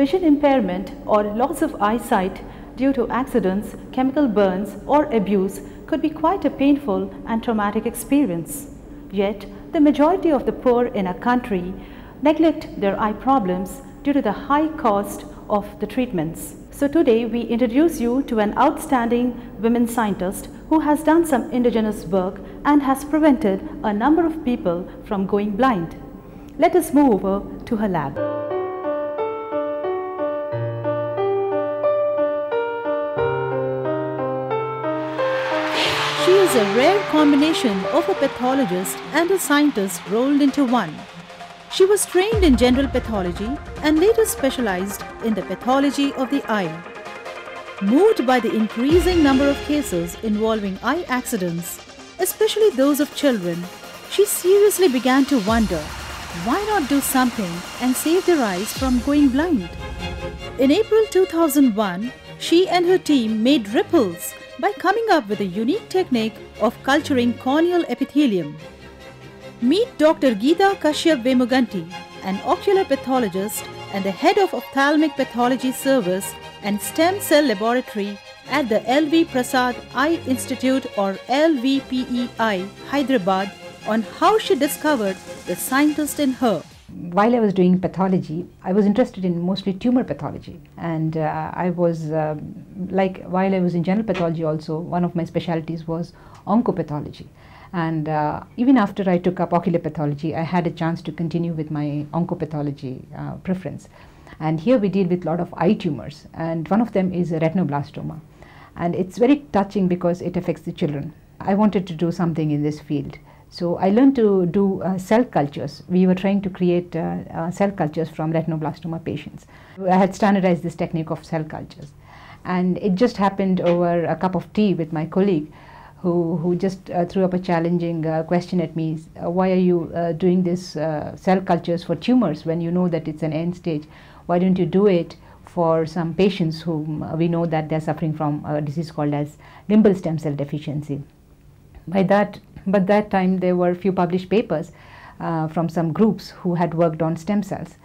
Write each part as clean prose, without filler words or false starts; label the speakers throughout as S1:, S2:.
S1: Vision impairment or loss of eyesight due to accidents, chemical burns or abuse could be quite a painful and traumatic experience. Yet, the majority of the poor in our country neglect their eye problems due to the high cost of the treatments. So today we introduce you to an outstanding women scientist who has done some indigenous work and has prevented a number of people from going blind. Let us move over to her lab. She is a rare combination of a pathologist and a scientist rolled into one. She was trained in general pathology and later specialized in the pathology of the eye. Moved by the increasing number of cases involving eye accidents, especially those of children, she seriously began to wonder, why not do something and save their eyes from going blind? In April 2001, she and her team made ripples by coming up with a unique technique of culturing corneal epithelium. Meet Dr. Geeta Kashyap Vemuganti, an ocular pathologist and the head of Ophthalmic Pathology Service and Stem Cell Laboratory at the LV Prasad Eye Institute or LVPEI, Hyderabad, on how she discovered the scientist in her.
S2: While I was doing pathology, I was interested in mostly tumor pathology, and I was while I was in general pathology also, one of my specialties was oncopathology. And even after I took up ocular pathology, I had a chance to continue with my oncopathology preference. And here we deal with a lot of eye tumors, and one of them is a retinoblastoma. And it's very touching because it affects the children. I wanted to do something in this field. So I learned to do cell cultures. We were trying to create cell cultures from retinoblastoma patients. I had standardized this technique of cell cultures. And it just happened over a cup of tea with my colleague who just threw up a challenging question at me. Why are you doing this cell cultures for tumors when you know that it's an end stage? Why don't you do it for some patients whom we know that they're suffering from a disease called as limbal stem cell deficiency? By that time there were a few published papers from some groups who had worked on stem cells.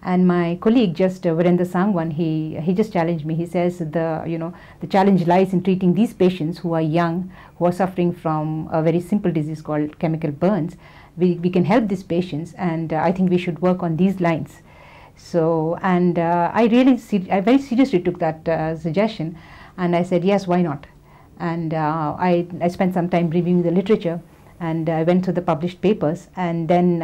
S2: And my colleague, Virendra Sangwan, he just challenged me. He says the challenge lies in treating these patients who are young, who are suffering from a very simple disease called chemical burns. We can help these patients, and I think we should work on these lines. So, and I very seriously took that suggestion, and I said yes, why not? And I spent some time reviewing the literature, and I went through the published papers, and then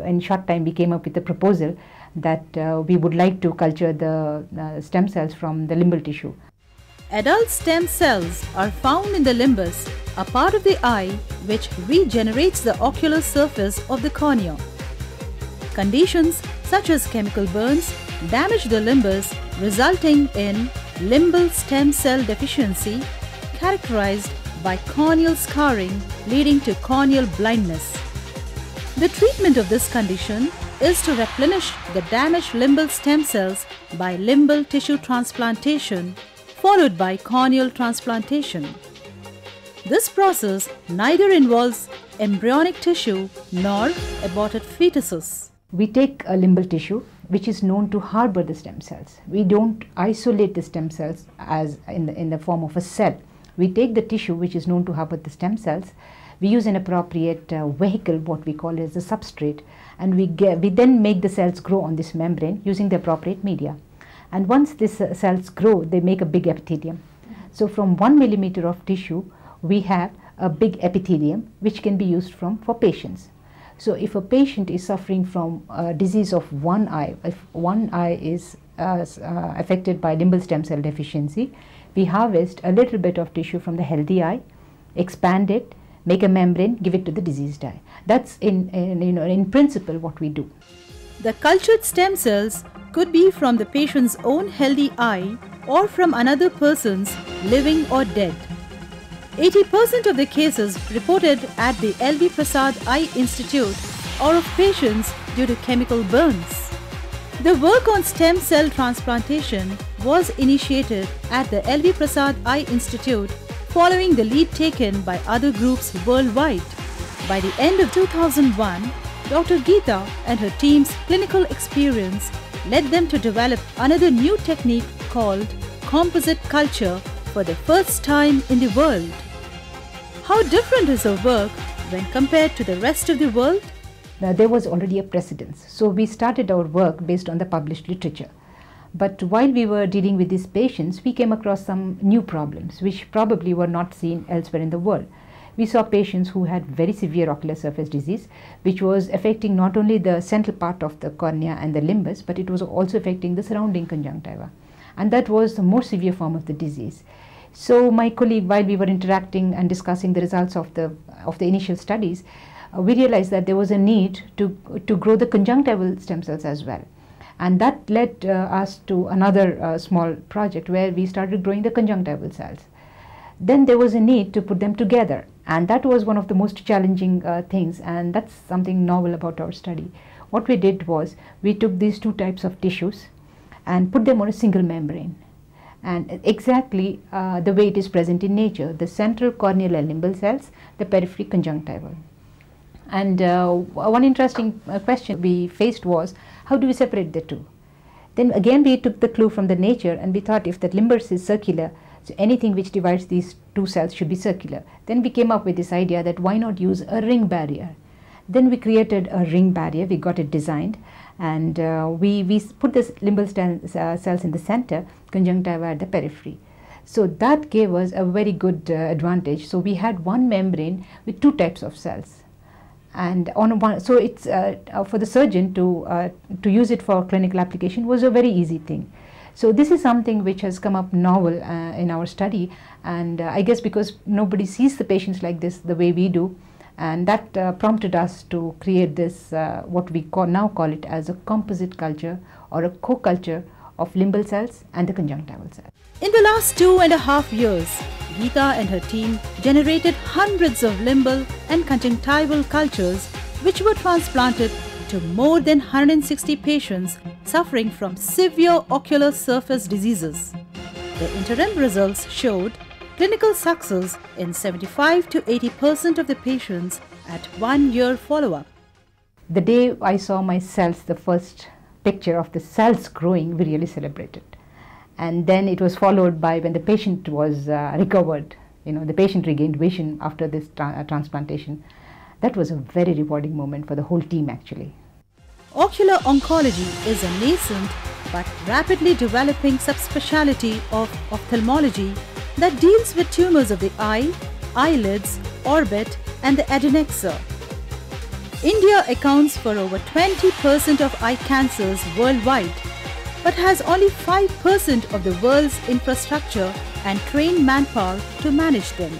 S2: in short time we came up with a proposal that we would like to culture the stem cells from the limbal tissue.
S1: Adult stem cells are found in the limbus, a part of the eye which regenerates the ocular surface of the cornea. Conditions such as chemical burns damage the limbus, resulting in limbal stem cell deficiency, characterized by corneal scarring leading to corneal blindness. The treatment of this condition is to replenish the damaged limbal stem cells by limbal tissue transplantation, followed by corneal transplantation. This process neither involves embryonic tissue nor aborted fetuses.
S2: We take a limbal tissue which is known to harbor the stem cells. We don't isolate the stem cells as in the form of a cell. We take the tissue which is known to harbor the stem cells. We use an appropriate vehicle, what we call as a substrate, and we then make the cells grow on this membrane using the appropriate media. And once these cells grow, they make a big epithelium. So from 1 millimeter of tissue, we have a big epithelium which can be used for patients. So if a patient is suffering from a disease of one eye, if one eye is affected by limbal stem cell deficiency, we harvest a little bit of tissue from the healthy eye, expand it, make a membrane, give it to the diseased eye. That's in principle what we do.
S1: The cultured stem cells could be from the patient's own healthy eye or from another person's, living or dead. 80% of the cases reported at the LV Prasad Eye Institute are of patients due to chemical burns. The work on stem cell transplantation was initiated at the LV Prasad Eye Institute following the lead taken by other groups worldwide. By the end of 2001, Dr. Geeta and her team's clinical experience led them to develop another new technique called composite culture for the first time in the world. How different is her work when compared to the rest of the world?
S2: Now, there was already a precedence, so we started our work based on the published literature. But while we were dealing with these patients, we came across some new problems which probably were not seen elsewhere in the world. We saw patients who had very severe ocular surface disease, which was affecting not only the central part of the cornea and the limbus, but it was also affecting the surrounding conjunctiva. And that was the more severe form of the disease. So my colleague, while we were interacting and discussing the results of the initial studies, we realized that there was a need to grow the conjunctival stem cells as well. And that led us to another small project where we started growing the conjunctival cells. Then there was a need to put them together, and that was one of the most challenging things, and that's something novel about our study. What we did was we took these two types of tissues and put them on a single membrane, and exactly the way it is present in nature, the central corneal and limbal cells, the periphery conjunctival. And one interesting question we faced was, how do we separate the two? Then again we took the clue from the nature, and we thought if the limbus is circular, so anything which divides these two cells should be circular. Then we came up with this idea that why not use a ring barrier? Then we created a ring barrier, we got it designed, and we put the limbal cells in the center, conjunctiva at the periphery. So that gave us a very good advantage. So we had one membrane with two types of cells. And on one, so it's for the surgeon to use it for clinical application was a very easy thing. So this is something which has come up novel in our study, and I guess because nobody sees the patients like this the way we do, and that prompted us to create this what we now call it as a composite culture or a co-culture of limbal cells and the conjunctival cells.
S1: In the last 2.5 years, Geeta and her team generated hundreds of limbal and conjunctival cultures which were transplanted to more than 160 patients suffering from severe ocular surface diseases. The interim results showed clinical success in 75 to 80% of the patients at 1 year follow-up.
S2: The day I saw my cells, the first picture of the cells growing, we really celebrated. And then it was followed by when the patient was recovered, the patient regained vision after this transplantation. That was a very rewarding moment for the whole team actually.
S1: Ocular oncology is a nascent but rapidly developing subspecialty of ophthalmology that deals with tumors of the eye, eyelids, orbit and the adnexa. India accounts for over 20% of eye cancers worldwide, but has only 5% of the world's infrastructure and trained manpower to manage them.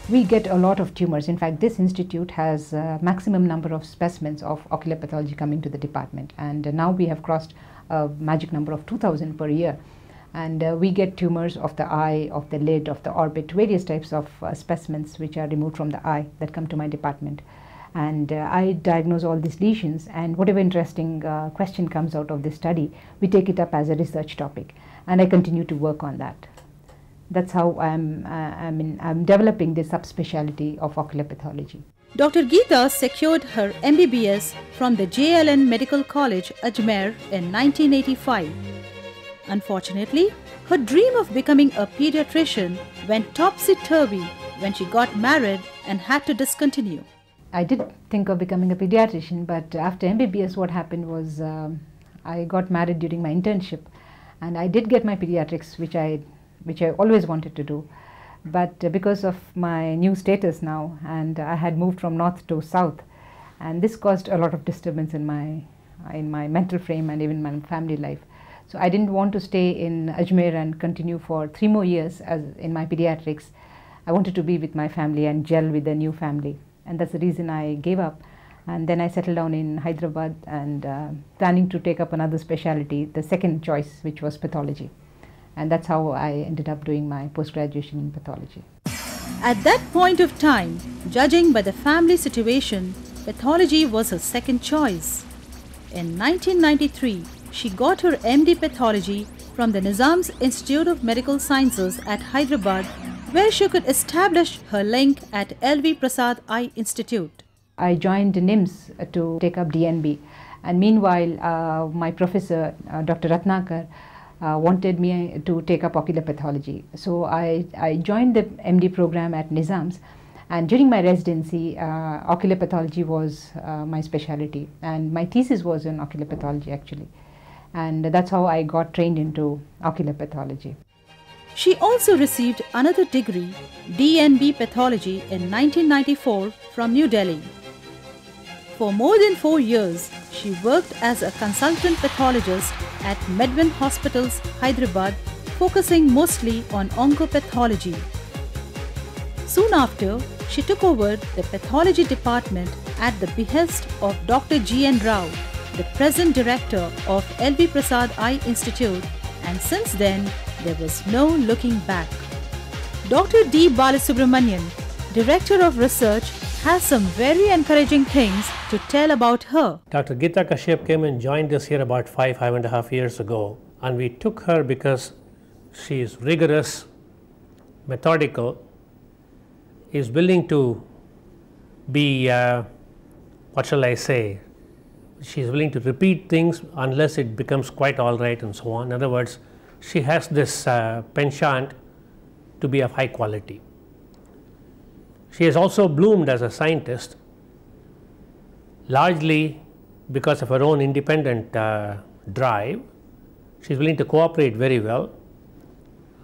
S2: We get a lot of tumors. In fact, this institute has a maximum number of specimens of ocular pathology coming to the department, and now we have crossed a magic number of 2,000 per year. And we get tumors of the eye, of the lid, of the orbit, various types of specimens which are removed from the eye that come to my department. And I diagnose all these lesions, and whatever interesting question comes out of this study, we take it up as a research topic, and I continue to work on that. That's how I'm developing this subspecialty of ocular pathology.
S1: Dr. Geeta secured her MBBS from the JLN Medical College, Ajmer in 1985. Unfortunately, her dream of becoming a pediatrician went topsy-turvy when she got married and had to discontinue.
S2: I did think of becoming a pediatrician, but after MBBS what happened was I got married during my internship, and I did get my pediatrics, which I always wanted to do. But because of my new status now, and I had moved from north to south, and this caused a lot of disturbance in my mental frame and even my family life. So I didn't want to stay in Ajmer and continue for 3 more years as in my pediatrics. I wanted to be with my family and gel with the new family. And that's the reason I gave up. And then I settled down in Hyderabad and planning to take up another specialty, the second choice, which was pathology. And that's how I ended up doing my post-graduation in pathology.
S1: At that point of time, judging by the family situation, pathology was her second choice. In 1993, she got her MD Pathology from the Nizam's Institute of Medical Sciences at Hyderabad, where she could establish her link at LV Prasad Eye Institute.
S2: I joined NIMS to take up DNB, And meanwhile, my professor, Dr. Ratnakar, wanted me to take up ocular pathology. So I joined the MD program at Nizam's, and during my residency, ocular pathology was my specialty, and my thesis was in ocular pathology actually. And that's how I got trained into ocular pathology.
S1: She also received another degree, DNB Pathology, in 1994 from New Delhi. For more than 4 years, she worked as a consultant pathologist at Medwin Hospitals, Hyderabad, focusing mostly on oncopathology. Soon after, she took over the pathology department at the behest of Dr. G.N. Rao, the present director of L.V. Prasad Eye Institute, and since then, there was no looking back. Dr. D. Balasubramanian, Director of Research, has some very encouraging things to tell about her.
S3: Dr. Geeta Kashyap came and joined us here about 5.5 years ago, and we took her because she is rigorous, methodical, is willing to be, what shall I say, she is willing to repeat things unless it becomes quite all right and so on. In other words, she has this penchant to be of high quality. She has also bloomed as a scientist, largely because of her own independent drive. She is willing to cooperate very well,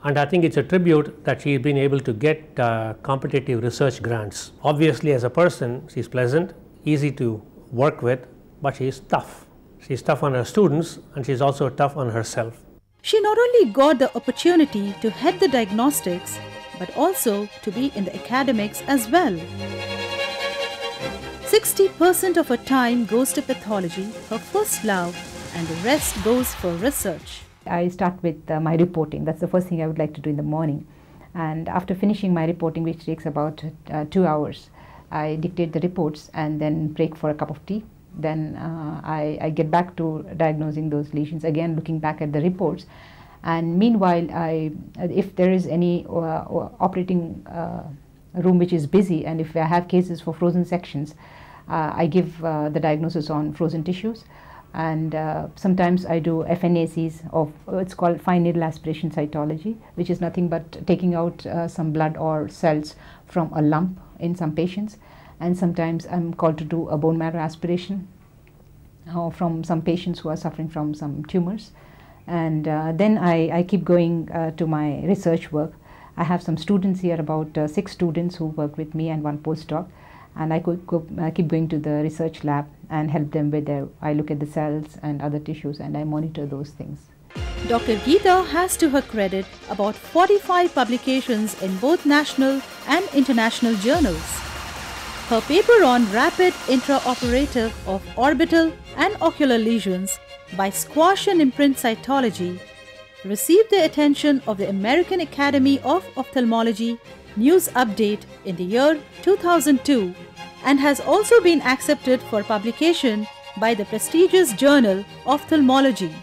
S3: and I think it's a tribute that she has been able to get competitive research grants. Obviously, as a person, she is pleasant, easy to work with, but she is tough. She is tough on her students, and she is also tough on herself.
S1: She not only got the opportunity to head the diagnostics, but also to be in the academics as well. 60% of her time goes to pathology, her first love, and the rest goes for research.
S2: I start with my reporting. That's the first thing I would like to do in the morning. And after finishing my reporting, which takes about 2 hours, I dictate the reports and then break for a cup of tea. Then I get back to diagnosing those lesions, again looking back at the reports. And meanwhile, if there is any operating room which is busy, and if I have cases for frozen sections, I give the diagnosis on frozen tissues. And sometimes I do FNACs of, it's called fine needle aspiration cytology, which is nothing but taking out some blood or cells from a lump in some patients. And sometimes I'm called to do a bone marrow aspiration from some patients who are suffering from some tumors. And then I keep going to my research work. I have some students here, about 6 students who work with me and 1 postdoc. And I keep going to the research lab and help them with I look at the cells and other tissues and I monitor those things.
S1: Dr. Geeta has to her credit about 45 publications in both national and international journals. Her paper on rapid intraoperative of orbital and ocular lesions by squash and imprint cytology received the attention of the American Academy of Ophthalmology News Update in the year 2002 and has also been accepted for publication by the prestigious journal Ophthalmology.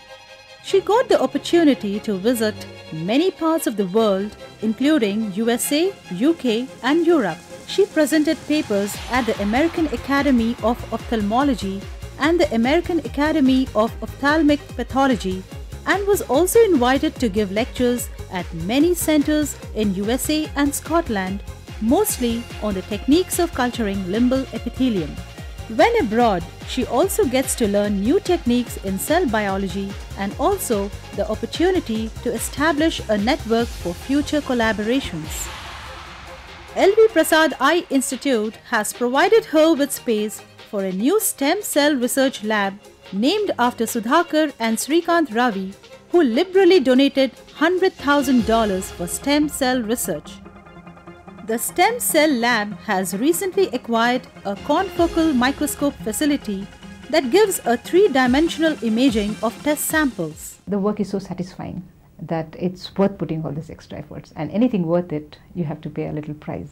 S1: She got the opportunity to visit many parts of the world, including USA, UK and Europe. She presented papers at the American Academy of Ophthalmology and the American Academy of Ophthalmic Pathology, and was also invited to give lectures at many centers in USA and Scotland, mostly on the techniques of culturing limbal epithelium. When abroad, she also gets to learn new techniques in cell biology and also the opportunity to establish a network for future collaborations. L.V. Prasad Eye Institute has provided her with space for a new stem cell research lab named after Sudhakar and Srikant Ravi, who liberally donated $100,000 for stem cell research. The Stem Cell Lab has recently acquired a confocal microscope facility that gives a 3-dimensional imaging of test samples.
S2: The work is so satisfying that it's worth putting all these extra efforts, and anything worth it, you have to pay a little price.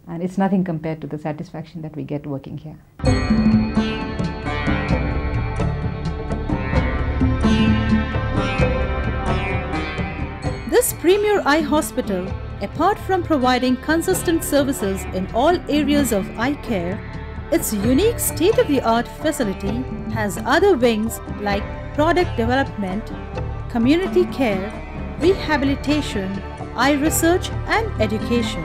S2: And it's nothing compared to the satisfaction that we get working here.
S1: This premier eye hospital, apart from providing consistent services in all areas of eye care, Its unique state-of-the-art facility has other wings like product development, community care, rehabilitation, eye research and education.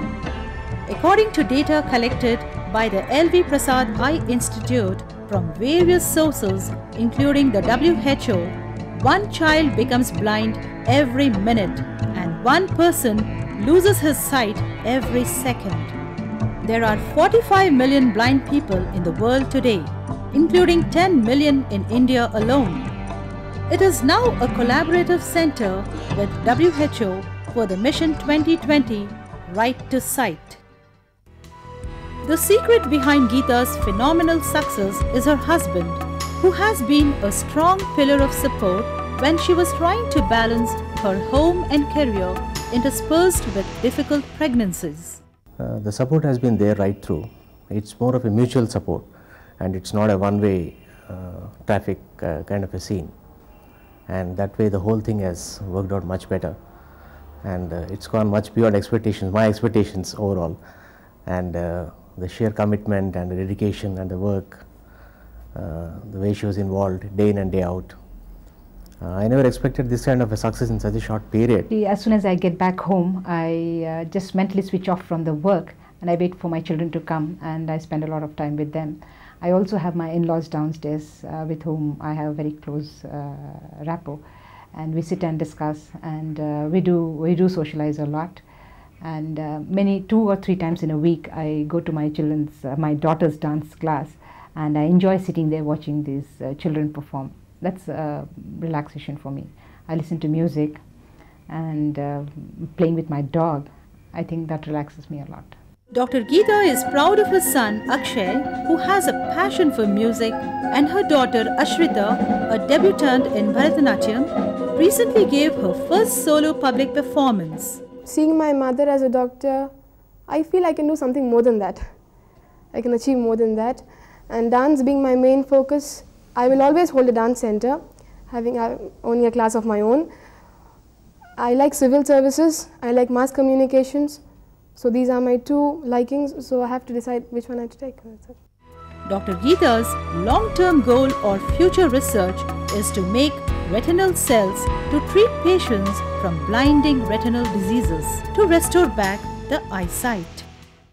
S1: According to data collected by the L.V. Prasad Eye Institute from various sources including the WHO, one child becomes blind every minute and one person loses his sight every second. There are 45 million blind people in the world today, including 10 million in India alone. It is now a collaborative center with WHO for the Mission 2020 Right to Sight. The secret behind Geeta's phenomenal success is her husband, who has been a strong pillar of support when she was trying to balance her home and career interspersed with difficult pregnancies.
S4: The support has been there right through. It's more of a mutual support and it's not a one-way traffic kind of a scene. And that way the whole thing has worked out much better. And it's gone much beyond expectations, my expectations overall. And the sheer commitment and the dedication and the work, the way she was involved day in and day out. I never expected this kind of a success in such a short period.
S2: As soon as I get back home, I just mentally switch off from the work and I wait for my children to come and I spend a lot of time with them. I also have my in-laws downstairs with whom I have a very close rapport, and we sit and discuss, and we do socialize a lot. And 2 or 3 times in a week I go to my daughter's dance class, and I enjoy sitting there watching these children perform. That's relaxation for me. I listen to music and playing with my dog. I think that relaxes me a lot.
S1: Dr. Geeta is proud of her son Akshay, who has a passion for music, and her daughter Ashrita, a debutante in Bharatanatyam, recently gave her first solo public performance.
S5: Seeing my mother as a doctor, I feel I can do something more than that. I can achieve more than that. And dance being my main focus, I will always hold a dance center, having only a class of my own. I like civil services, I like mass communications. So these are my 2 likings, so I have to decide which one I have to take.
S1: Dr. Geeta's long-term goal or future research is to make retinal cells to treat patients from blinding retinal diseases to restore back the eyesight.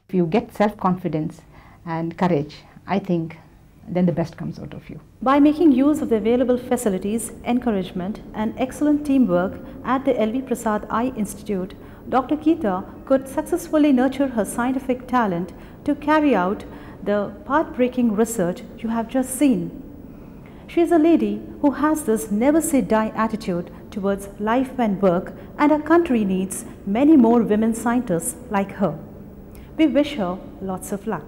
S2: If you get self-confidence and courage, I think then the best comes out of you.
S1: By making use of the available facilities, encouragement and excellent teamwork at the L.V. Prasad Eye Institute, Dr. Geeta could successfully nurture her scientific talent to carry out the path-breaking research you have just seen. She is a lady who has this never-say-die attitude towards life and work, and our country needs many more women scientists like her. We wish her lots of luck.